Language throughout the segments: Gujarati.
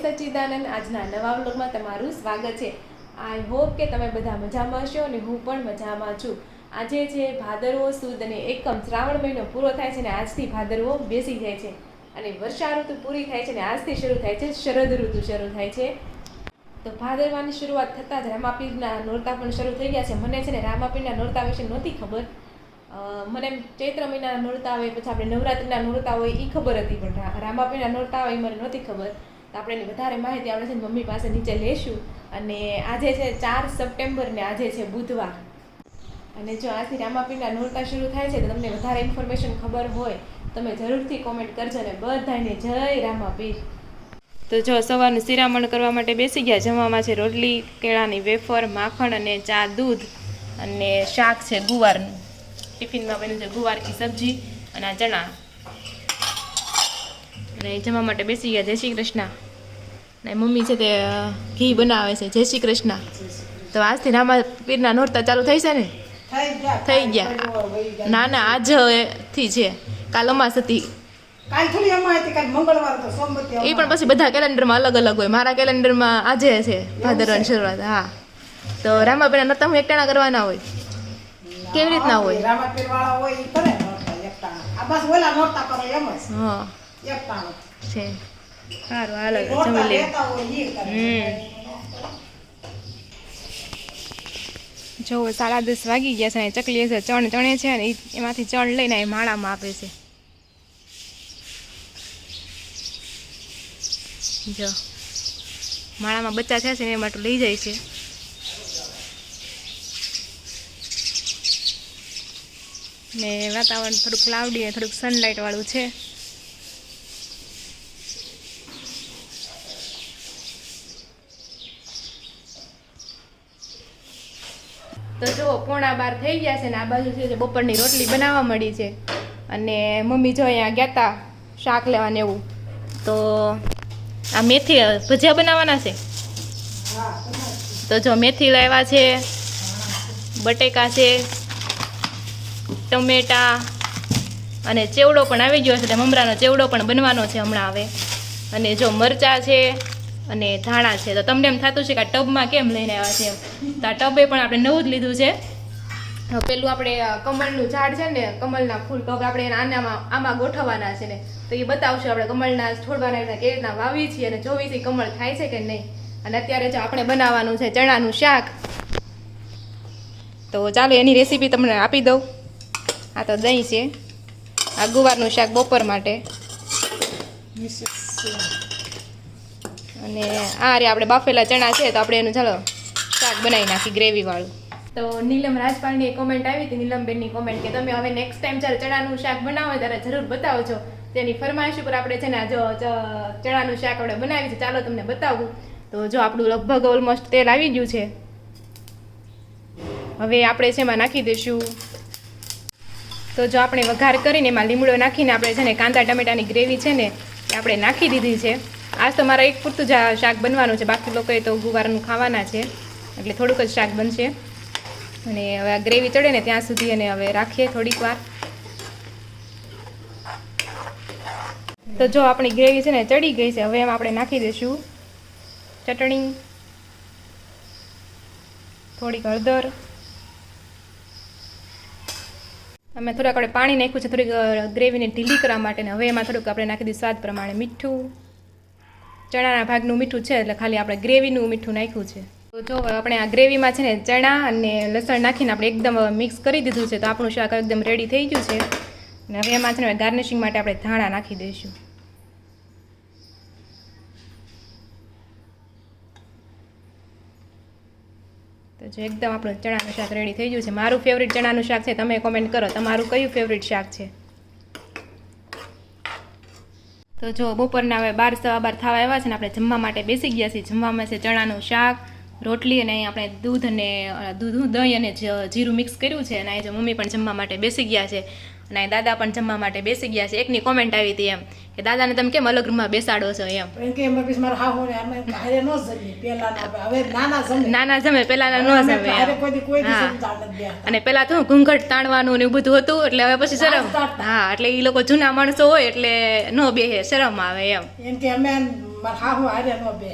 સચ્ચિદાનંદ આજના નવા વ્લોગમાં તમારું સ્વાગત છે। આઈ હોપ કે તમે બધા મજામાં હશો અને હું પણ મજામાં છું। આજે છે ભાદરવો સુદ અને એકમ શ્રાવણ મહિનો પૂરો થાય છે અને આજથી ભાદરવો બેસી જાય છે અને વર્ષા ઋતુ પૂરી થાય છે અને આજથી શરૂ થાય છે શરદ ઋતુ શરૂ થાય છે। તો ભાદરવાની શરૂઆત થતાં જ રામાપીરના નોરતા પણ શરૂ થઈ ગયા છે। મને છે ને રામાપીરના નોરતા વિશે નહોતી ખબર। મને ચૈત્ર મહિનાના નોરતા હોય પછી આપણે નવરાત્રિના નોરતા હોય એ ખબર હતી, પણ રામાપીરના નોરતા હોય એ મને નહોતી ખબર। તો આપણે એની વધારે માહિતી આપણે છે ને મમ્મી પાસે નીચે લેશું। અને આજે છે 4 સપ્ટેમ્બર ને આજે છે બુધવાર, અને જો આજથી રામાપીરના નોરતા શરૂ થાય છે તો તમને વધારે ઇન્ફોર્મેશન ખબર હોય તમે જરૂરથી કોમેન્ટ કરજો ને બધાને જય રામાપીર। તો જો સવારનું શિરામણ કરવા માટે બેસી ગયા। જમવામાં છે રોટલી, કેળાની વેફર, માખણ અને ચા દૂધ, અને શાક છે ગુવારનું। ટિફિનમાં બન્યું છે ગુવારની સબ્જી અને આ ચણા, અને જમવા માટે બેસી ગયા। જય શ્રી કૃષ્ણ। ને મમ્મી છે તે ઘી બનાવે છે। જય શ્રી કૃષ્ણ। તો આજથી રામાપીરના નોરતા ચાલુ થઈ છે ને? થઈ ગયા। ના ના આજથી છે, કાલ અમાસ હતી। એ પણ પછી બધા કેલેન્ડરમાં અલગ અલગ હોય। મારા કેલેન્ડરમાં આજે છે ભાદરવાની શરૂઆત। હા, તો રામાપીરના નોરતા હું એકટાણા કરવાના હોય? કેવી રીતના હોય? હા છે સારું, હાલ જમી લે। જો 10:30 વાગી ગયા છે। ચકલી છે ચણ ચણે છે ને એમાંથી ચણ લઈને એ માળામાં આપે છે। જો માળામાં બચ્ચા છે ને એ માટે લઈ જાય છે। ને વાતાવરણ થોડુંક ક્લાઉડી અને થોડુંક સનલાઇટ વાળું છે। તો જો 11:15 થઈ ગયા છે ને આ બાજુ છે બપોરની રોટલી બનાવવા મળી છે। અને મમ્મી જો અહીંયા ગયા હતા શાક લેવા ને એવું। તો આ મેથી ભજીયા બનાવવાના છે। તો જો મેથી લાવ્યા છે, બટેકા છે, ટમેટા અને ચેવડો પણ આવી ગયો છે। મમરાનો ચેવડો પણ બનવાનો છે હમણાં હવે। અને જો મરચાં છે અને ધાણા છે। તો તમને એમ થતું છે કે આ ટબમાં કેમ લઈને આવ્યા છે? તો આ ટબે પણ આપણે નવું જ લીધું છે। પેલું આપણે કમળનું ઝાડ છે ને, કમળના ફૂલ, તો આપણે આમાં ગોઠવવાના છે ને, તો એ બતાવશું આપણે કમળના છોડવાના કેવી રીતના વાવી છીએ અને જોવી છે કમળ થાય છે કે નહીં। અને અત્યારે જો આપણે બનાવવાનું છે ચણાનું શાક। તો ચાલો એની રેસીપી તમને આપી દઉં। આ તો દહીં છે, આ ગુવારનું શાક બપોર માટે, અને આ રે આપણે બાફેલા ચણા છે તો આપણે એનું ચાલો શાક બનાવી નાખી ગ્રેવીવાળું। તો નીલમ રાજપાલની કોમેન્ટ આવી હતી, નીલમબેનની કોમેન્ટ, કે તમે હવે નેક્સ્ટ ટાઈમ જ્યારે ચણાનું શાક બનાવો ત્યારે જરૂર બતાવજો। તેની ફરમાઈશ ઉપર આપણે છે ને જો ચણાનું શાક આપણે બનાવી છે, ચાલો તમને બતાવું। તો જો આપણું લગભગ ઓલમોસ્ટ તેલ આવી ગયું છે। હવે આપણે છે એમાં નાખી દઈશું। તો જો આપણે વઘાર કરીને એમાં લીમડો નાખીને આપણે છે ને કાંદા ટમેટાની ગ્રેવી છે ને એ આપણે નાખી દીધી છે। આજ તો મારા એક પૂરતું જ શાક બનવાનું છે, બાકી લોકોએ તો ગુવારનું ખાવાના છે એટલે થોડુંક જ શાક બનશે। અને હવે આ ગ્રેવી ચડે ને ત્યાં સુધી એને હવે રાખીએ થોડીક વાર। તો જો આપણી ગ્રેવી છે ને ચડી ગઈ છે। હવે એમાં આપણે નાખી દઈશું ચટણી, થોડીક હળદર, અમે થોડાક આપણે પાણી નાખ્યું છે થોડીક ગ્રેવીને ઢીલી કરવા માટે। ને હવે એમાં થોડુંક આપણે નાખી દઈશું સ્વાદ પ્રમાણે મીઠું। ચણાના ભાગનું મીઠું છે એટલે ખાલી આપણે ગ્રેવીનું મીઠું નાખ્યું છે। તો જો આપણે આ ગ્રેવીમાં છે ને ચણા અને લસણ નાખીને આપણે એકદમ મિક્સ કરી દીધું છે। તો આપણું શાક એકદમ રેડી થઈ ગયું છે। અને હવે એમાં છે ને ગાર્નિશિંગ માટે આપણે ધાણા નાખી દઈશું। તો જો એકદમ આપણું ચણાનું શાક રેડી થઈ ગયું છે। મારું ફેવરિટ ચણાનું શાક છે, તમે કોમેન્ટ કરો તમારું કયું ફેવરિટ શાક છે। તો જો બપોરના હવે 12 સવા 12 થવા આવ્યા છે ને આપણે જમવા માટે બેસી ગયા છીએ। જમવામાં છે ચણાનું શાક, રોટલી અને અહીં આપણે દૂધ અને દહીં અને જીરું મિક્સ કર્યું છે અને અહીં જો મમ્મી પણ જમવા માટે બેસી ગયા છે અને અહીં દાદા પણ જમવા માટે બેસી ગયા છે. એકની કોમેન્ટ આવી હતી એમ કે દાદાને તમે કેમ અલગ રૂમમાં બેસાડો છો એમ. નાના જમે પેલાના ન જમે અને પેલા તો ઘૂંઘટ તાણવાનું ને એવું બધું હતું એટલે હવે પછી શરમ. હા એટલે એ લોકો જૂના માણસો હોય એટલે ન બેસે, શરમ આવે એમ.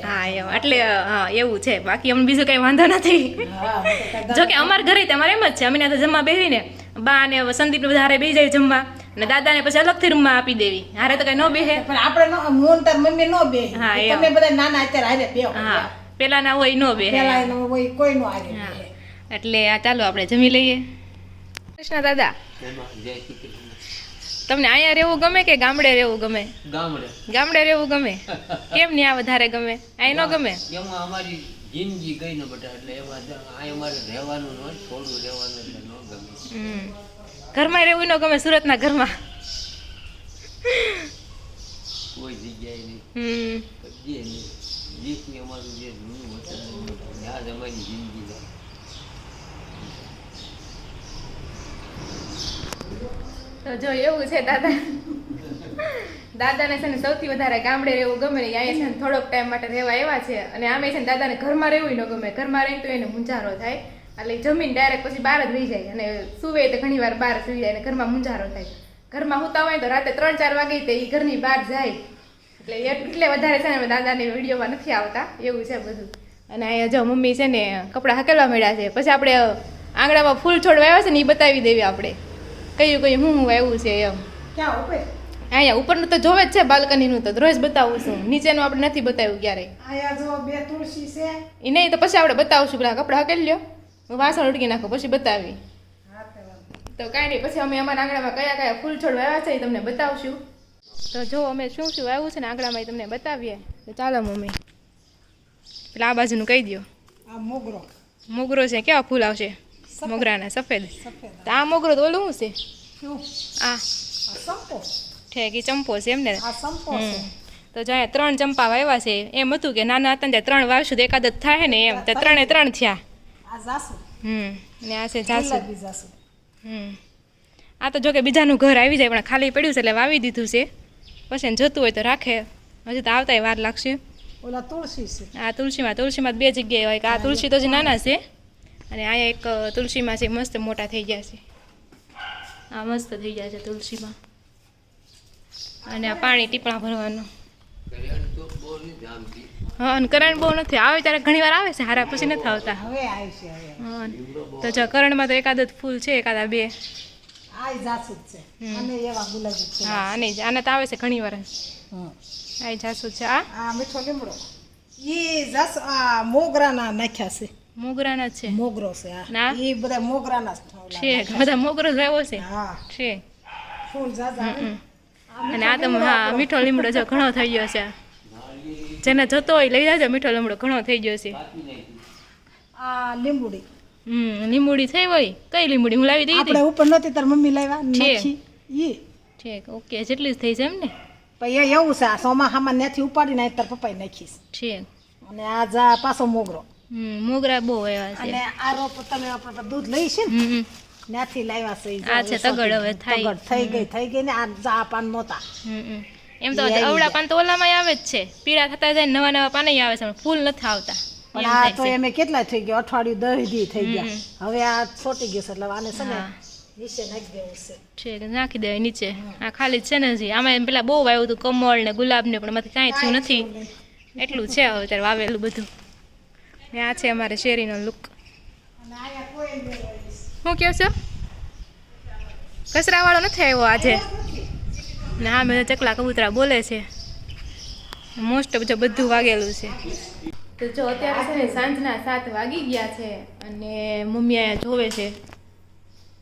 હા એમ એટલે હા એવું છે. બાકી અમને બીજું કઈ વાંધો નથી. જોકે અમારા ઘરે તમારે એમ જ છે, અમે ત્યાં તો જમવા બેસીને બા ને સંદીપ બધા હારે બેસી જાય જમવા અને દાદા ને પછી અલગથી રૂમમાં આપી દેવી. હારે તો કઈ ન બેસે. હા હા પેલા ના હોય ન બેસે. એટલે આ ચાલો આપણે જમી લઈએ. કૃષ્ણ દાદા, તમને અહીંયા રહેવું ગમે કે ગામડે રહેવું ગમે? ગામડે રહેવું ગમે. કેમ ન્યા વધારે ગમે? અહીં ન ગમે? એમાં અમારી જિંદગી ગઈ ને બેટા, એટલે એમાં અહીં અમારે રહેવાનું ન, થોડું રહેવાનું એટલે ન ગમે. ઘરમાં રહેવું ન ગમે? સુરતના ઘરમાં કોઈ જગ્યાએ નહીં, કદી નહીં. જીતની અમારું જે જૂનું વતન ત્યાં જ અમારી જિંદગી જાય. તો જો એવું છે દાદાને છે ને સૌથી વધારે ગામડે રહેવું ગમે ને અહીંયા છે ને થોડોક ટાઈમ માટે રહેવા આવ્યા છે. અને આમે છે ને દાદાને ઘરમાં રહેવું ન ગમે. ઘરમાં રહીને તો એને મૂંઝારો થાય એટલે જમીન ડાયરેક્ટ પછી બહાર જ રહી જાય અને સુવે તો ઘણી વાર બહાર સુઈ જાય અને ઘરમાં મૂંઝારો થાય. ઘરમાં સૂતા હોય તો રાતે 3-4 વાગે તો એ ઘરની બહાર જાય એટલે વધારે છે ને દાદાની વિડીયોમાં નથી આવતા. એવું છે બધું. અને અહીંયા જો મમ્મી છે ને કપડાં હકેલવા મળ્યા છે. પછી આપણે આંગણામાં ફૂલ છોડ વાવ્યા છે ને એ બતાવી દેવી આપણે કયું હું વાવ્યું છે એમ. અહીંયા ઉપરનું તો જોવે જ છે, બાલ્કનીનું તો રોજ બતાવું છું. નીચેનું આપણે નથી બતાવ્યું ક્યારેય. એ નહીં તો પછી આપણે બતાવશું. પેલા કપડાં હકેલી લ્યો, વાસણ ઉડકી નાખો પછી બતાવી. તો કાંઈ નહીં, પછી અમે અમારા આંગણામાં કયા કયા ફૂલ છોડ વાવ્યા છે એ તમને બતાવશું. તો જો અમે શું શું વાવ્યું છે ને આંગણામાં એ તમને બતાવીએ. તો ચાલો મમ્મી પેલા આ બાજુનું કહી દો. મોગરો છે. કેવા ફૂલ આવશે? મોગરાના સફેદ. તો આ મોગરો તો ઓલું શું છે? આ ઠેક એ ચંપો છે એમ ને? તો જો અહીંયા 3 ચંપા વાવ્યા છે. એમ હતું કે નાના હતા ને 3 વાવશું તો એકાદ જ થાય ને એમ. તો 3 થયા. ને આ છે જાસૂદ. આ તો જો કે બીજાનું ઘર આવી જાય પણ ખાલી પડ્યું છે એટલે વાવી દીધું છે. પછી જતું હોય તો રાખે. હજી તો આવતાય વાર લાગશે. ઓલા તુલસી છે. આ તુલસીમાં 2 જગ્યાએ હોય કે આ તુલસી તો હજી નાના છે અને અહીંયા એક તુલસીમાં છે મસ્ત મોટા થઈ ગયા છે. આ મસ્ત થઈ ગયા છે તુલસીમાં. અને આ પાણી ટીપણા ભરવાનું. હા અને કરંટ બહુ નથી આવે ત્યારે ઘણી વાર આવે છે, હારા પછી નથી આવતા. હા તો જો કરણમાં તો એકાદ જ ફૂલ છે, એકાદા 2. હા અને આને તો આવે છે ઘણી વાર. આ જાસૂદ છે. આ મીઠો લીમડો આ મોગરાના નાખ્યા છે. મોગરાના છે. મોગરો છે. ના એ બધા મોગરાના છે. બધા મોગરો જ વાવ્યો છે. હા છે ફૂલ જાજા. અને આ તો હા મીઠો લીમડો જો ઘણો થઈ ગયો છે. જેને જતો હોય લઈ જાજો. મીઠો લીમડો ઘણો થઈ ગયો છે. આ લીંબુડી. લીંબુડી થઈ હોય? કઈ લીંબુડી? હું લાવી દીધી. આપણે ઉપર નહોતી તાર મમ્મી લાવ્યા નાખી ઈ. ઠીક ઓકે. જેટલી જ થઈ છે એમ ને? પછી એવું છે આ સોમાહામાં ત્યાંથી ઉપાડીને તાર પપ્પાએ નાખીશ. ઠીક. અને આ જા પાછો મોગરો. મોગરા બહુ આવ્યા છે. અને આ રોપ તમે આપણે દૂધ લઈ છે ને ત્યાંથી લાવ્યા છે. આ છે તગડ. હવે થાય થઈ ગઈ ને આ જા પાન નહોતા. એમ તો અવળા પાન તો ઓલામાં આવે જ છે. પીળા થતા જાય નવા પાન આવે છે, ફૂલ નથી આવતા. પણ આ તો એમ કેટલા થઈ ગયા? અઠવાડિયું 10 દી થઈ ગયા. હવે આ છોટી ગયું છે એટલે આને છે ને નીચે નાખી દેવું છે. ઠીક નાખી દેવાય નીચે. આ ખાલી છે ને હજી. આમાં પેલા બહુ વાવ્યું હતું કમળ ને ગુલાબ ને, પણ એમાંથી કાંઈ થયું નથી. એટલું છે હવે ત્યારે વાવેલું બધું. ને આ છે અમારે શેરીનો લુક. શું કહો છો? કચરાવાળો નથી આવ્યો આજે. ને હા મેં ચકલા કબૂતરા બોલે છે. મોસ્ટ ઓફ બધું વાગેલું છે. તો જો અત્યારે છે ને સાંજના 7 વાગી ગયા છે અને મમ્મી અહીંયા જોવે છે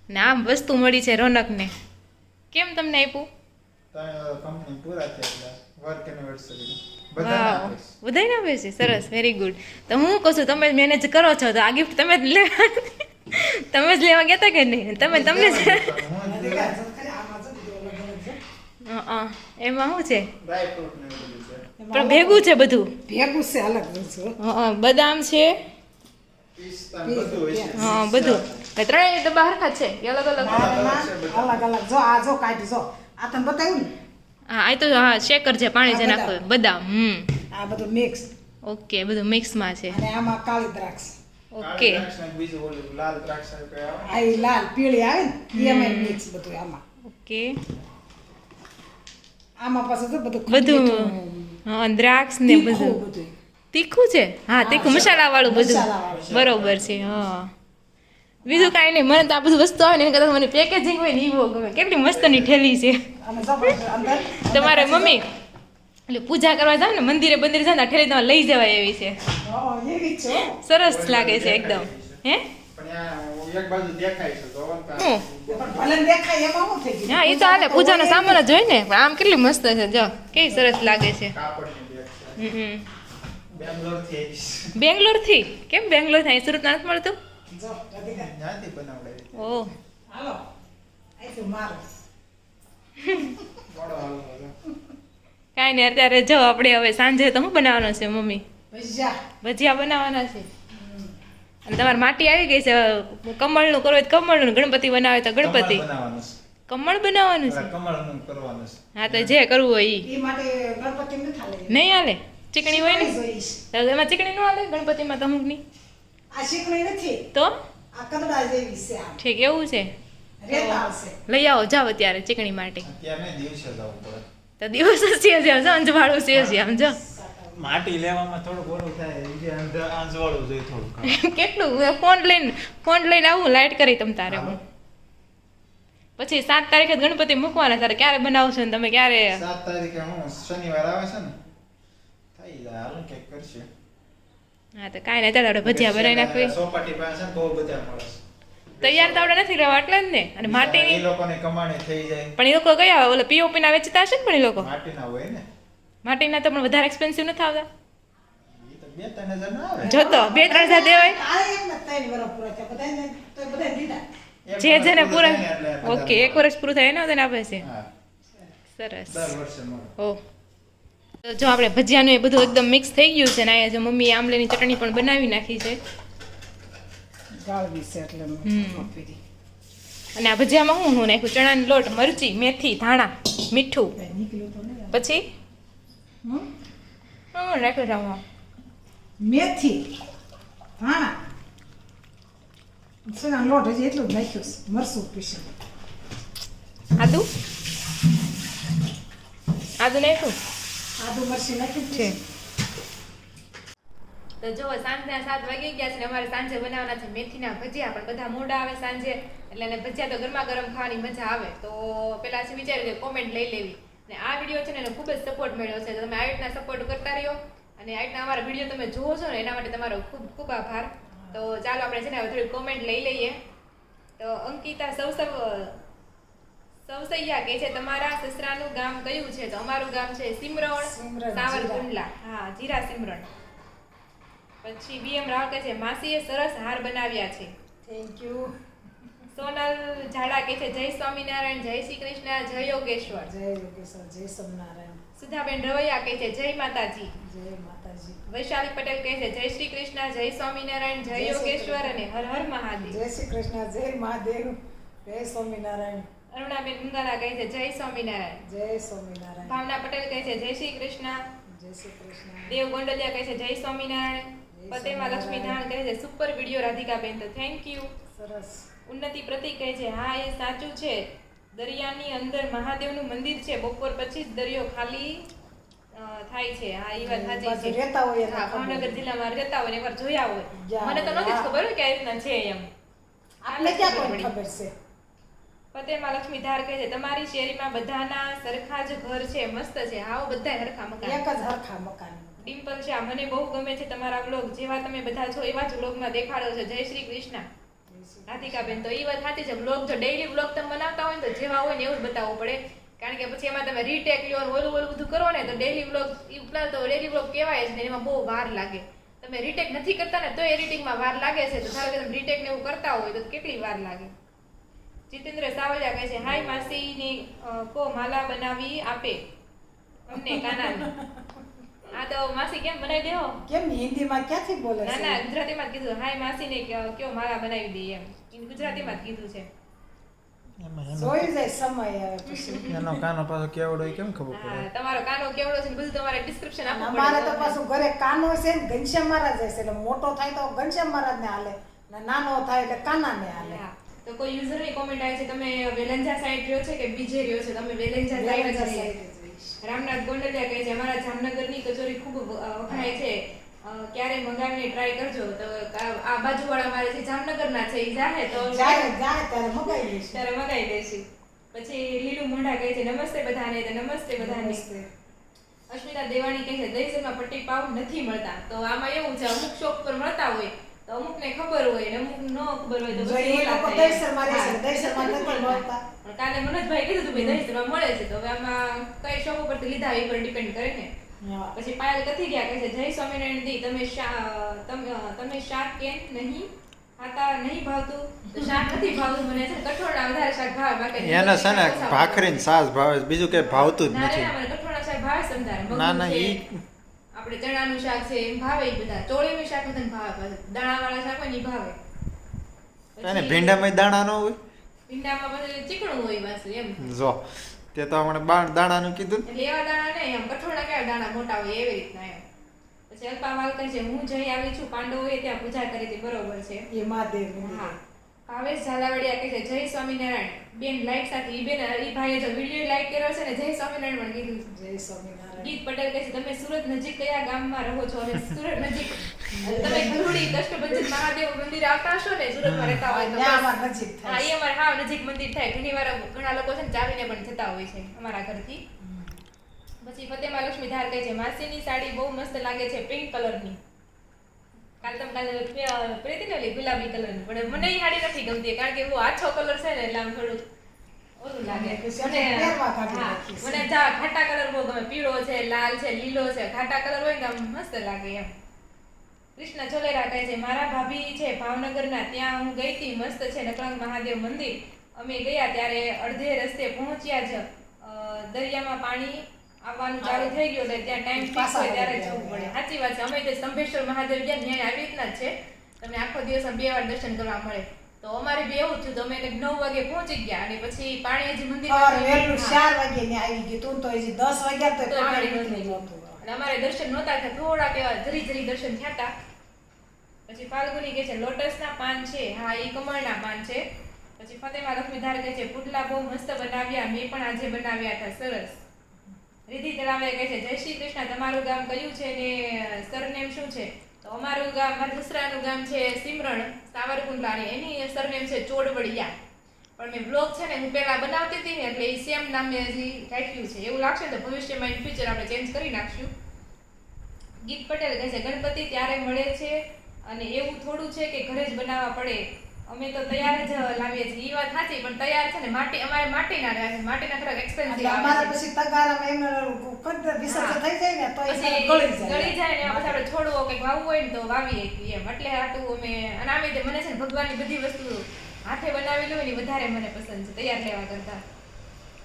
ને આમ વસ્તુ મળી છે રોનકને. કેમ તમને આપ્યું? કંપની પૂરા થયા વર્ક એનિવર્સરી બધાને આપે છે. સરસ, વેરી ગુડ. તો હું કહું છું તમે મેનેજ કરો છો તો આ ગિફ્ટ તમે જ લેવા ગયા હતા કે નહીં? તમને એમાં શું છે? પણ ભેગું છે બધું. ભેગું છે અલગ. બદામ છે પિસ્તા ને બધું હોય છે. હા બધું એટલે ત્રણેય ડબ્બા હરખા જ છે કે અલગ અલગ અલગ અલગ જો આ જો કાઢી જો આ તને બતાવ્યું ને હા આ તો હા શેકર છે પાણી જે નાખો બદામ આ બધું મિક્સ ઓકે બધું મિક્સમાં છે અને આમાં કાળી દ્રાક્ષ ઓકે કાળી દ્રાક્ષ ને બીજું ઓલું લાલ દ્રાક્ષ આવે કઈ આવે. આ ઈ લાલ પીળી આવે ને એમાં મિક્સ બધું આમાં ઓકે આમાં પાછું જો બધું બધું મીઠું, હા દ્રાક્ષ ને તીખું બધું બધું તીખું છે હા તીખું મસાલા વાળું બધું મસાલાવાળું. બરોબર છે હા બીજું કાંઈ નહીં મને તો આ બધું વસ્તુ આવે ને એના કરતાં મને પેકેજિંગ હોય ને એ બહુ ગમે કેટલી મસ્તની ઠેલી છે અને જો પાછું અંદર તમારે મમ્મી એટલે પૂજા કરવા જાવ ને મંદિરે બંદિરે જાવ ને આ ઠેલી તમારે લઈ જવાય એવી છે એવી જ છે હો. સરસ લાગે છે એકદમ હે પણ આ એક બાજુ દેખાય છે તો હું પણ ભલે ને દેખાય એમાં શું થઈ ગયું હા એ તો હાલે પૂજાનો સામાન જ હોય ને પણ આમ કેટલી મસ્ત છે જો કેવી સરસ લાગે છે કાપડની બેગ છે. બેંગ્લોર થી આવી છે. બેંગ્લોરથી કેમ બેંગ્લોરથી અહીં સુરત નથી મળતું જો રાધિકા, ત્યાંથી બનાવડાવી. ઓહ હાલો અહીંથી મારો મોડો હાલો હતો. કાંઈ નહીં અત્યારે જો આપણે હવે સાંજે તો શું બનાવવાનું છે મમ્મી ભજીયા ભજીયા બનાવવાના છે અને તમારે માટી આવી ગઈ છે કમળનું કરવું હોય તો કમળનું ગણપતિ બનાવે તો ગણપતિ કમળ બનાવવાનું છે. કમળ બનાવવાનું છે પેલા કમળનું કરવાનું છે. હા તો જે કરવું હોય ઈ એ માટે ગણપતિ નથી હાલે નહીં હાલે ચીકણી હોય ને જોઈશ. તો એમાં ચીકણી ન હાલે ગણપતિમાં તો અમુક નહીં આ શીકણી નથી તો આ કદડા જેવી છે આમ ઠીક એવું છે રેતા આવશે લઈ આવો જાઓ અત્યારે ચીકણી માટે અત્યારે દિવસે જવું પડે. તો દિવસ જ છે જ અંજવાળું છે જ આમ જો માટી લેવામાં થોડુંક ઓલું થાય જે આંજવાળું જોઈએ થોડુંક. કેટલું ફોન લઈને આવું લાઈટ કરી તમ તારે હું પછી 7 તારીખે જ ગણપતિ મૂકવાના તારે ક્યારે બનાવશો ને તમે ક્યારે 7 તારીખે હું શનિવાર આવે છે ને થઈ જાય હાલો કંઈક કરશે. હા તો કાંઈ નહીં ચાલો આપણે ભજીયા બનાવી નાખવી સોપાટી પાસે છે ને બહુ બધા મળે છે. તૈયાર તો આપણે નથી રહેવા એટલે જ ને અને એ માટીની લોકોને કમાણી થઈ જાય. પણ એ લોકો કયા ઓલા પીઓપી ના વેચતા હશે ને પણ એ લોકો માટીના હોય ને માટીના તો પણ વધારે એક્સપેન્સિવ નથી આવતા એ તો 2-3 હજાર ના આવે. જો તો 2-3 હજાર દેવાય આ એક ને 3 વર્ષ પૂરા થયા બધાને તો બધાને દીધા એક જે જેને વર્ષ પૂરા થાય ને એટલે ઓકે 1 વર્ષ પૂરું થાય એના તેને આપે છે હા, સરસ દર વર્ષે મળે. ઓ તો જો આપણે ભજીયાનું એ બધું એકદમ મિક્સ થઈ ગયું છે ને અહીંયા જો મમ્મીએ આમલીની ચટણી પણ બનાવી નાખી છે ગાળવી છે એટલે હમ. આપી અને આ ભજીયામાં હું નાખ્યું ચણાનો લોટ મરચી મેથી ધાણા મીઠું નીકળ્યું તો નહીં પછી હમ? હું નાખ્યું છે આમાં મેથી ધાણા સેના લોટ હજી એટલું જ નાખ્યું છે મરસું પીસું આદુ આદુ નાખ્યું આદુ મરચી નાખ્યું છે તો જો સાંજના 7 વાગી ગયા છે ને અમારે સાંજે બનાવવાના છે મેથીના ભજીયા પણ બધા મોડા આવે સાંજે એટલે એને ભજીયા તો ગરમા ગરમ ખાવાની મજા આવે તો પેલા છે વિચાર્યું કે કોમેન્ટ લઈ લેવી ને આ વિડીયો છે ને એને ખૂબ જ સપોર્ટ મળ્યો છે તો તમે આ રીતના સપોર્ટ કરતા રહ્યો અને આ રીતના અમારા વિડીયો તમે જોવો છો ને એના માટે તમારો ખૂબ ખૂબ આભાર તો ચાલો આપણે છે ને હવે થોડી કોમેન્ટ લઈ લઈએ તો અંકિતા સૌસૈયા કે છે તમારા સસરાનું ગામ કયું છે તો અમારું ગામ છે સિમરણ સિમરણ, સાવરકુંડલા હા જીરા સિમરણ પછી બીએમ રાવ કહે છે માસીએ સરસ હાર બનાવ્યા છે થેન્ક યુ સોનલ ઝાડા કહે છે જય સ્વામિનારાયણ જય શ્રી કૃષ્ણ જય યોગેશ્વર જય યોગેશ્વર જય સોમનારાયણ સુધાબેન રવૈયા કહે છે જય માતાજી જય માતાજી વૈશાલી પટેલ કહે છે જય શ્રી કૃષ્ણ જય સ્વામિનારાયણ જય જય શ્રી યોગેશ્વર અને હર હર મહાદેવ જય શ્રી કૃષ્ણ જય મહાદેવ જય સ્વામિનારાયણ અરુણાબેન મુંગાલા કહે છે જય સ્વામિનારાયણ જય સ્વામિનારાયણ ભાવના પટેલ કહે છે જય શ્રી કૃષ્ણ જય શ્રી કૃષ્ણ દેવ ગોંડલિયા કહે છે જય સ્વામિનારાયણ જય ફતેમા લક્ષ્મી ધાણ કહે છે સુપર વિડીયો રાધિકાબેન તો થેન્ક યુ સરસ ઉન્નતિ પ્રતીક કહે છે હા એ સાચું છે દરિયાની અંદર મહાદેવનું મંદિર છે બપોર પછી જ દરિયો ખાલી થાય છે હા એ વાત સાચી બાજુ છે રહેતા હોય એના હા, ભાવનગર જિલ્લામાં રહેતા હોય ને એકવાર જોયા હોય યા, મને તો નથી જ યા. ખબર હોય કે આ રીતના છે એમ આપણે ક્યાં ખબર કોઈ પડી. ખબર છે ફતેમા લક્ષ્મી ધાર કહે છે તમારી શેરીમાં બધાના સરખા જ ઘર છે મસ્ત છે હાવ બધાય હરખા મકાન એક જ હરખા મકાન ડિમ્પલ શાહ મને બહુ ગમે છે તમારા વ્લોગ જેવા તમે બધા છો એવા જ વ્લોગમાં દેખાડો છો જય શ્રી કૃષ્ણ રાધિકાબેન તો એ વાત સાચી છે વ્લોગ જો ડેઈલી વ્લોગ તમે બનાવતા હોય ને તો જેવા હોય ને એવું જ બતાવવું પડે કારણ કે પછી એમાં તમે રીટેક લ્યો ને ઓલું બધું કરો ને તો ડેઈલી વ્લોગ ઉપલા તો ડેઈલી વ્લોગ કહેવાય જ ને એમાં બહુ વાર લાગે તમે રીટેક નથી કરતા ને તો એડિટિંગમાં વાર લાગે છે તો ધારો કે તમે રીટેક ને એવું કરતા હોય તો કેટલી વાર લાગે જીતેન્દ્ર સાવલિયા કહે છે હાય માસીની કો માલા બનાવી આપે અમને કાનાની આ તો માસી કેમ બનાવી દેવો કેમ હિન્દીમાં ક્યાંથી બોલે ના છે ના ગુજરાતીમાં જ કીધું હાય માસી ને કયો મારા બનાવી દે એમ એને ગુજરાતીમાં જ કીધું છે એમાં જોઈ જાય સમય આવે પછી એનો કાનો પાછો કેવડો હોય કેમ ખબર હા પડે તમારો કાનો કેવડો છે ને બધું તમારે ડિસ્ક્રિપ્શન આપવું અમારે તો પડે પાછું ઘરે કાનો છે ને ઘનશ્યામ મહારાજ છે એટલે મોટો થાય તો ઘનશ્યામ મહારાજ ને હાલે ને નાનો થાય એટલે કાના ને હાલે હા. તો કોઈ યુઝર ની કોમેન્ટ આવી છે તમે વેલંજા સાઈડ રહ્યો છે કે બીજે રહ્યો છે તમે વેલંજા સાઈડ જ રહીએ. રામનાથ ગોંડલિયા કહે છે અમારા જામનગરની કચોરી ખૂબ વખણાય છે ક્યારે મંગાવીને ટ્રાય કરજો તો આ બાજુવાળા મારે છે જામનગરના છે ઈ જાહે તો જાય ત્યારે મગાઈ લઈશ ત્યારે મગાઈ દેશી પછી લીલું મોઢા કહે છે નમસ્તે બધાને તો નમસ્તે બધાને અશ્મિતા દેવાણી કહે છે દહીસરમાં પટ્ટી પાવ નથી મળતા તો આમાં એવું છે અમુક શોપ પર મળતા હોય તો અમુકને ખબર હોય ને અમુક ન ખબર હોય તો જો પછી એ ઓલા લોકો થાય. દહીસરમાં રહેશે હા. દહીસરમાં નથી મળતા પણ કાલે મનોજભાઈ કીધું હતું ભાઈ દહીસરમાં મળે છે તો હવે આમાં કઈ શોપ ઉપરથી લીધા એ પર ડિપેન્ડ કરે ને હા. પછી પાયલ કથી ગયા કહે છે જય સ્વામિનારાયણ દી તમે શાક કેમ નહીં ખાતા નહીં ભાવતું તો શાક નથી ભાવતું મને છે ને કઠોળના વધારે શાક ભાવે બાકી એને છે ને ભાખરી ને છાશ ભાવે છે, બીજું કઈ ભાવતું જ ના રે નથી. ના, મને કઠોળના શાક ભાવે છે સમજાય. ના, મગનું ના, છે, ઈ- આપણે ચણાનું શાક છે એમ ભાવે ઈ બધા ચોળીનું શાક બધાને ભાવે પાછું. દાણાવાળા શાક હોય ને ઈ ભાવે એને પછી ભીંડામાં દાણા ન હોય ભીંડામાં પછી ચીકણું હોય પાછું એમ જો તે તો હમણાં દાણાનું કીધું ને. એટલે એવા દાણા નહીં એમ કઠોળના કેવા દાણા મોટા હોય એવી રીતના એમ પછી અલ્પાવાલ કહે છે હું જઈ આવી છું પાંડવોએ ત્યાં પૂજા કરી હતી બરોબર છે એ મહાદેવ મંદિર. હા ભાવેશ ઝાલાવાડિયા કહે છે જય સ્વામિનારાયણ બેન લાઈક સાથે ઈ બેન ઈ ભાઈએ જો વિડીયો લાઈક કર્યો છે ને જય સ્વામિનારાયણ પણ કીધું છે. જય સ્વામિનારાયણ ગીત પટેલ કહે છે તમે સુરત નજીક કયા ગામમાં રહો છો અને સુરત નજીક તમે ગરુડી કષ્ટભંજન મહાદેવ મંદિર આવતા હશો ને સુરતમાં રહેતા હોય તો ત્યાં બસ. અમાર નજીક થાય હા છે. એ અમારે હાવ નજીક મંદિર થાય ઘણીવાર ઘણા લોકો છે ને ચાલીને પણ જતા હોય છે અમારા ઘરથી પછી ફતેમા લક્ષ્મી ધાર કહે છે માસીની સાડી બહુ મસ્ત લાગે છે પિંક કલરની કાલે પહેરીતી ને ઓલી ગુલાબી કલરની પણ મને ઈ સાડી નથી ગમતી કારણ કે એવો આછો કલર છે ને એટલે આમ થોડું ઓલું લાગે પછી મને પહેરવા કાઢી હા, નાખી છે. મને ઘાટા કલર બહુ ગમે પીળો છે લાલ છે લીલો છે ઘાટા કલર હોય ને તો આમ મસ્ત લાગે એમ કૃષ્ણ ચોલેરા કહે છે મારા ભાભી છે ભાવનગરના ત્યાં હું ગઈ હતી મસ્ત છે નકળંગ મહાદેવ મંદિર અમે ગયા ત્યારે અડધે રસ્તે પહોંચ્યા જ દરિયામાં પાણી આવવાનું ચાલુ થઈ ગયું એટલે ત્યાં ટાઈમ ફિક્સ હોય ત્યારે જવું પડે સાચી વાત છે અમે તે સ્તંભેશ્વર મહાદેવ ગયા ન્યાય આવી રીતના જ છે તમને આખો દિવસ 2 વાર દર્શન કરવા મળે તો અમારે બી એવું થયું તો અમે કંઈક 9 વાગે પહોંચી ગયા અને પછી પાણી હજી મંદિરમાં સવારે વહેલું 4 વાગે ને આવી ગયું તું તો હજી 10 વાગ્યા તો તોય પાણી પાણી નથી નહોતું. હોતું. અને અમારે દર્શન નહોતા થયા થોડા કેવા જરી દર્શન થયા હતા પછી ફાલ્ગુની કહે છે લોટસના પાન છે હા એ કમળના પાન છે પછી ફતેમા લક્ષ્મીધાર કહે છે પુડલા બહુ મસ્ત બનાવ્યા મેં પણ આજે બનાવ્યા હતા સરસ રિધિ તળાવે કહે છે જય શ્રી કૃષ્ણ તમારું ગામ કયું છે ને સરનેમ શું છે તો અમારું ગામ મારા દુસરાનું ગામ છે સિમરણ સાવરકુંડલા અને એની સરનેમ છે ચોડવડિયા પણ મેં બ્લોગ છે ને હું પહેલા બનાવતી હતી ને એટલે એ સેમ નામે હજી રાખ્યું છે એવું લાગશે ને તો ભવિષ્યમાં ઇન ફ્યુચર આપણે ચેન્જ કરી નાખશું ગીત પટેલ કહે છે ગણપતિ ત્યારે મળે છે અને એવું થોડું છે કે ઘરે જ બનાવવા પડે અમે તો તૈયાર જ લાવીએ છીએ એ વાત સાચી પણ તૈયાર છે ને માટી અમારે માટીના રહ્યા છે માટીના થોડાક એક્સપેન્સિવ એટલે આવે અમારે છે પછી તગારામાં એમને વિસર્જન થઈ જાય ને તો એ પછી ગળી ગળી જાય જાય ને એમાં પછી આપણે છોડવો કંઈક વાવવું હોય ને તો વાવીએ છીએ એમ એટલે આટલું અમે અને આમે તે મને છે ને ભગવાનની બધી વસ્તુ હાથે બનાવેલી હોય ને ઈ વધારે મને પસંદ છે તૈયાર લેવા કરતા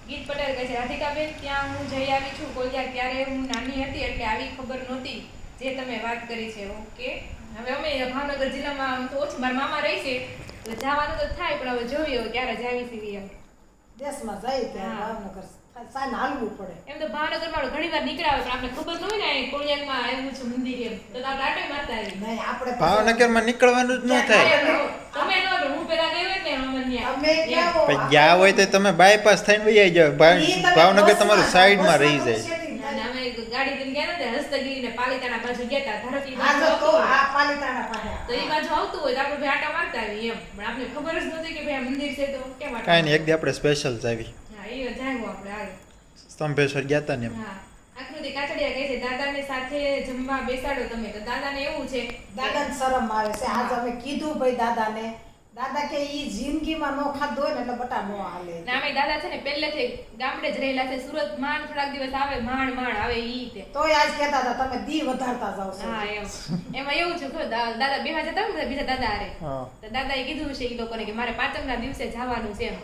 ગીત પટેલ કહે છે રાધિકાબેન ત્યાં હું જઈ આવી છું કોલિયા ત્યારે હું નાની હતી એટલે આવી ખબર નહોતી જે તમે વાત કરી છે ઓકે હવે અમે ભાવનગર જિલ્લામાં આમ તો ઓછી મારા મામા રહી છે એટલે જવાનું તો થાય પણ હવે જોઈએ હવે ક્યારે જાવી છીએ એમ દેશમાં જાય ત્યાં હા. ભાવનગર સાને હાલવું પડે એમ તો ભાવનગરમાં ઘણી વાર નીકળ્યા હોય પણ આપણે ખબર ન હોય ને અહીં કોળિયાકમાં આવ્યું છે મંદિર એમ તો આપણે આટો મારતા આવીએ નહીં આપણે ભાવનગરમાં નીકળવાનું જ ન થાય. તમે ન કરો, હું પેલા ગઈ હોય ને અમન્યા. અમે ક્યાં હો? પછી ગયા હોય તો તમે બાયપાસ થઈને વહી જાવ. ઈ તમે ભાવનગર બસમાં તમારું જાઓ, સાઈડમાં રહી બસમાં જાય. setting અને થાય. અમે ગાડી લઈને ગયા હતા હસ્તગીરી ને પાલિતાણા બાજુ ગયા હતા ધારોકે ઈ આ બાજુ જો તો આવતું હોય. આ પાલિતાણા પાસે તો એ બાજુ આવતું હોય તો આપણે ભાઈ આટા મારતા આવીએ એમ પણ આપણે ખબર જ નહોતી કે ભાઈ આ મંદિર છે તો કેમ આટા કાંઈ નહીં, એક દી આપણે સ્પેશિયલ જાવી. હા એ જાગો આપણે આગળ સ્તંભેશ્વર ગયા હતા ને એમ. હા આકૃતિ કાચડિયા કહે છે દાદાને સાથે જમવા બેસાડો તમે તો દાદાને એવું છે દાદાને શરમ આવે છે આજ અમે કીધું ભાઈ દાદાને દાદા કે ઈ જિંદગીમાં નો ખાધો હોય ને એટલે બટા નો હાલે ના અમે દાદા છે ને પહેલેથી ગામડે જ રહેલા છે સુરત માંડ થોડાક દિવસ આવે માંડ આવે ઈ તે તોય આજ કહેતા હતા તમે દી વધારતા જાવ છો હા એમ એમાં એવું છે ખબર દાદા બેવા જતા હોય ને બીજા દાદા હારે હા. તો દાદાએ કીધું છે એ લોકોને કે મારે પાંચમના દિવસે જવાનું છે એમ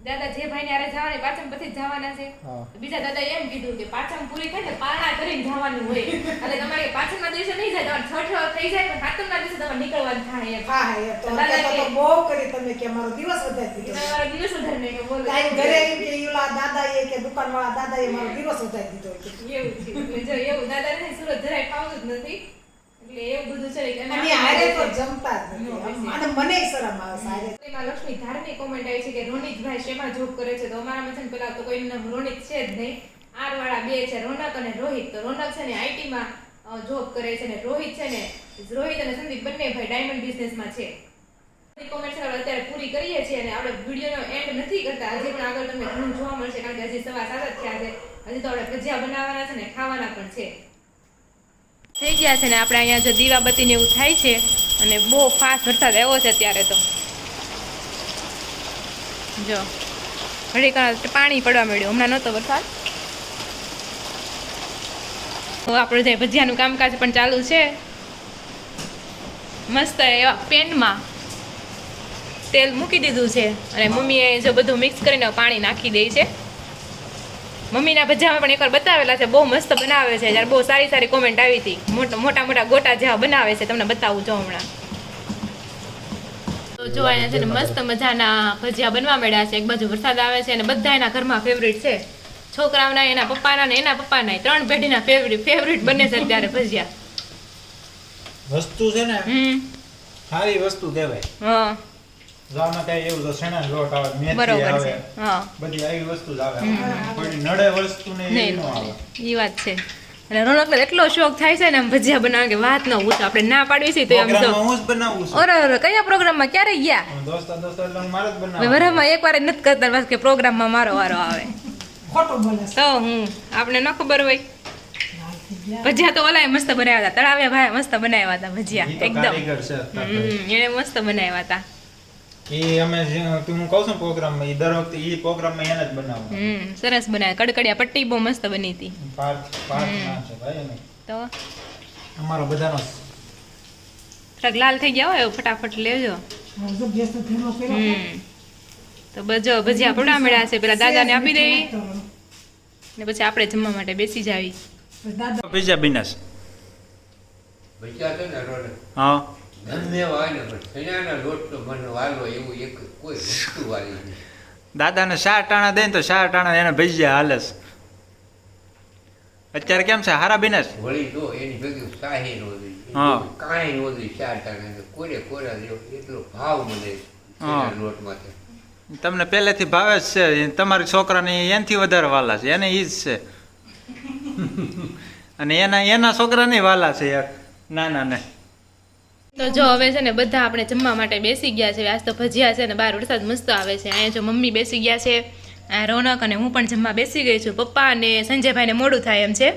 દાદા જે ભાઈને હારે જવાની પાછમ પછી જ જવાના છે. હા. બીજા દાદા એમ કીધું કે પાછમ પૂરી થાય ને પારણા કરીને જવાનું હોય એટલે તમારે પાછમના દિવસે નહીં જાય, તમારે છઠ થઈ જાય પણ સાતમના દિવસે તમારે નીકળવાનું થાય એમ. હા એ તો દાદા અત્યારે તો કે- બહુ કરી તમે કે અમારો દિવસ વધારી દીધો. તમારા દિવસ વધારે નહીં કે બોલો. કાંઈ ઘરે એમ કે ઈલા દાદાએ કે દુકાનવાળા દાદાએ મારો દિવસ વધારી દીધો કે. એવું છે. એટલે જો એવું દાદાને સુરત જરાય ફાવતું જ નથી એટલે એવું બધું છે કે અને હારે તો જમતા જ નથી. અને મને શરમ આવે છે હારે. એમાં લક્ષ્મી ધારની કોમેન્ટ આવી છે કે રોનિતભાઈ શેમાં જોબ કરે છે, તો અમારામાં છે ને પેલા તો કોઈનું નામ રોનિત છે જ નહીં. આર વાળા બે છે, રોનક અને રોહિત. તો રોનક છે ને IT માં જોબ કરે છે ને રોહિત છે ને રોહિત અને સંદીપ બંને ભાઈ ડાયમંડ બિઝનેસમાં છે. કોમેન્ટ છે અત્યારે પૂરી કરીએ છીએ અને આપણે વિડીયોનો એન્ડ નથી કરતા, હજી પણ આગળ તમને ઘણું જોવા મળશે કારણ કે હજી 7:15 જ થયા છે. હજી તો આપણે ભજીયા બનાવવાના છે ને ખાવાના પણ છે. થઈ ગયા છે ને આપણે અહીંયા જો દીવાબત્તી ને એવું થાય છે અને બહુ ફાસ્ટ વરસાદ આવ્યો છે અત્યારે તો જો ઘડીક પાણી પડવા માંડ્યું, હમણાં નહોતો વરસાદ. તો આપણે જે ભજીયાનું કામકાજ પણ ચાલુ છે. મસ્ત એવા પેનમાં તેલ મૂકી દીધું છે અને મમ્મીએ જો બધું મિક્સ કરીને પાણી નાખી દે છે. મમ્મીના ભજીયામાં પણ એકવાર બતાવેલા છે, બહુ મસ્ત બનાવે છે. જ્યારે બહુ સારી સારી કોમેન્ટ આવી હતી, મોટા મોટા ગોટા જેવા બનાવે છે, તમને બતાવું જો હમણાં. તો જો અહીંયા છે ને મસ્ત મજાના ભજીયા બનવા મળ્યા છે. એક બાજુ વરસાદ આવે છે અને બધા એના ઘરમાં ફેવરિટ છે. છોકરાઓના, એના પપ્પાના ને એના પપ્પાના, 3 પેઢીના ફેવરિટ બને છે અત્યારે ભજીયા. વસ્તુ છે ને સારી વસ્તુ કહેવાય. હા ગામમાં કઈ એવું તો શેણા લોટ આવે, મેથી બરોબર આવે, છે. હા બધી આવી વસ્તુ જ આવે. કોઈ નડે વસ્તુ ને એ નહીં ન આવે. એ વાત છે. અને રોનકને એટલો શોખ થાય છે ને આમ ભજીયા બનાવવા કે વાત ન પૂછો. આપણે ના પાડવી છે તો આમ જો પ્રોગ્રામમાં હું જ બનાવું છું. ઓરે કયા પ્રોગ્રામમાં ક્યારે ગયા? દોસ્તો એટલે મારે જ હવે બનાવવાનું. વરસમાં એકવાર જ નથી કરતા બસ કે પ્રોગ્રામમાં મારો વારો આવે ખોટું બોલે છે. તો આપણે ન ખબર હોય. ભજીયા તો ઓલાએ મસ્ત બનાવ્યા હતા, તળાવ્યા ભાઈ મસ્ત બનાવ્યા હતા ભજીયા ઈ તો એકદમ. કારીગર છે અત્યારે. એને મસ્ત બનાવ્યા હતા. ઈ અમે હું કહું છું પ્રોગ્રામમાં, ઈ દર વખતે ઈ પ્રોગ્રામમાં એને જ બનાવવાનું. સરસ બનાવ્યા. કડકડિયા પટ્ટી બહુ મસ્ત બની હતી. પાર્ટ ના છે ભાઈ એને. તો અમારો બધાનો થોડાક લાલ થઈ ગયા હોય ફટાફટ લેજો. હવે જો ગેસનો ધીમો કર્યો છે. તો બજો ભજીયા પડવા મળ્યા છે. પેલા દાદાને આપી દેવી ને પછી આપણે જમવા માટે બેસી જાવી. દાદા પીઝા બિનાસ. ભજીયા છે ને રોડ હા ગમે એવા હોય ને પણ ચણાના લોટ તો મને વાલો એવું એક કોઈ વસ્તુ વાલી નહીં. દાદાને 4 ટાણા દે ને તો 4 ટાણા એને ભજીયા હાલે છે. અત્યારે કેમ છે હારા બિનાસ? વળી તો એની ભેગી શાહી નો હા. કાંઈ નો દઈ 4 ટાણા કોરા જેવો એટલો ભાવ મને હા. ચણા લોટમાં છે. તમને પહેલેથી ભાવે જ છે, તમારી છોકરાને એનાથી વધારે વાલા છે, એને ઈ જ છે. અને એના છોકરાને વાલા છે યાર, નાના ને. તો જો હવે છે ને બધા આપણે જમવા માટે બેસી ગયા છે. આજ તો ભજીયા છે ને બહાર વરસાદ મસ્ત આવે છે. અહીંયા જો મમ્મી બેસી ગયા છે, આ રોનક અને હું પણ જમવા બેસી ગઈ છું. પપ્પા અને સંજયભાઈને મોડું થાય એમ છે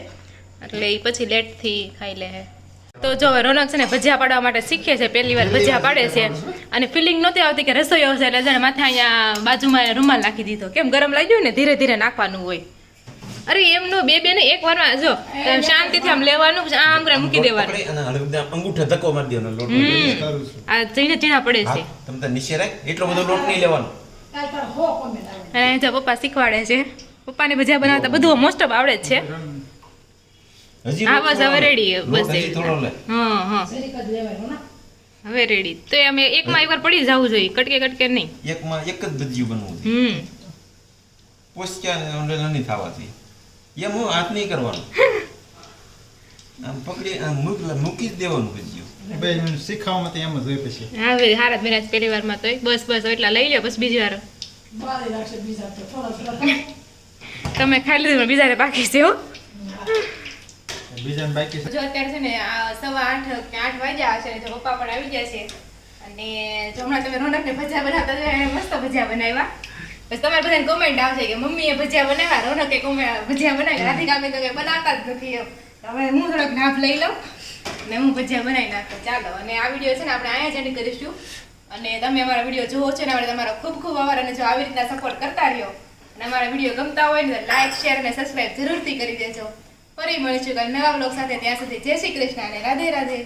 એટલે એ પછી લેટથી ખાઈ લે. તો જો હવે રોનક છે ને ભજીયા પાડવા માટે શીખે છે, પહેલી વાર ભજીયા પાડે છે અને ફિલિંગ નહોતી આવતી કે રસોઈ આવશે એટલે જાણે માથે અહીંયા બાજુમાં રૂમાલ નાખી દીધો. કેમ ગરમ લાગ્યું ને ધીરે ધીરે નાખવાનું હોય. અરે એમનો બે ને એક વારમાં જો શાંતિથી આમ લેવાનું આમ કરે મૂકી દેવાનું. અંગૂઠે ધક્કો મારી દેવાનો લોટ આ ઝીણા ઝીણા પડે છે. તમે તો નીચે રાખ, એટલો બધો લોટ નહીં લેવાનો. કાલ તાર હો કોમેન્ટ આવે. અને અહીં જો પપ્પા શીખવાડે છે. પપ્પાને ભજીયા બનાવતા બધું મોસ્ટ ઓફ આવડે જ છે. હજી હા, લોટ બસ હવે ready, લોટ બસ હજી એવી થોડો લે. હા જરીક જ લેવાય ને. હવે રેડી. તો અમે એકમાં એકવાર પડી જવું જોઈએ, કટકે કટકે નહીં. એકમાં એક જ ભજીયું બનવું છે. પોસ્ક્યા નહીં થવાથી એમ હું હાથ નહીં કરવાનો, આમ પકડી આમ મૂકી જ દેવાનું ભજીયું. શીખવામાં તો એમ જ હોય પછી. હવે હારા મેરાજ પહેલી વારમાં તો બસ એટલા લઈ લો બસ. બીજી વાર બારે રાખશે બીજા તો થોડા તમે ખાઈ લીધું પણ બીજા બાકી છે હો. બીજાને બાકી છે. જો અત્યારે છે ને 7:30 કે 8 વાગ્યા છે. જો પપ્પા પણ આવી ગયા છે અને જો હમણાં તમે રોનકને ભજીયા બનાવતા હતા, એને મસ્ત ભજીયા બનાવ્યા. બસ તમારે બધાને કોમેન્ટ આવશે કે મમ્મીએ ભજીયા બનાવ્યા, રોનકે ભજીયા બનાવ્યા, રાધિકાબેન તો કંઈ બનાવતા જ નથી એમ. હવે હું થોડોક નાપ લઈ લઉં ને હું ભજીયા બનાવી નાખતો. ચાલો, અને આ વિડીયો છે ને આપણે અહીંયા જ એન્ડ કરીશું. અને તમે અમારા વિડીયો જોવો છો ને આપણે તમારો ખૂબ ખૂબ આભાર. અને જો આવી રીતના સપોર્ટ કરતા રહ્યો અને અમારા વિડીયો ગમતા હોય ને તો લાઈક, શેર અને સબસ્ક્રાઈબ જરૂરથી કરી દેજો. ફરી મળીશું કાલે નવા બ્લોગ સાથે. ત્યાં સુધી જય શ્રી કૃષ્ણ અને રાધે રાધે.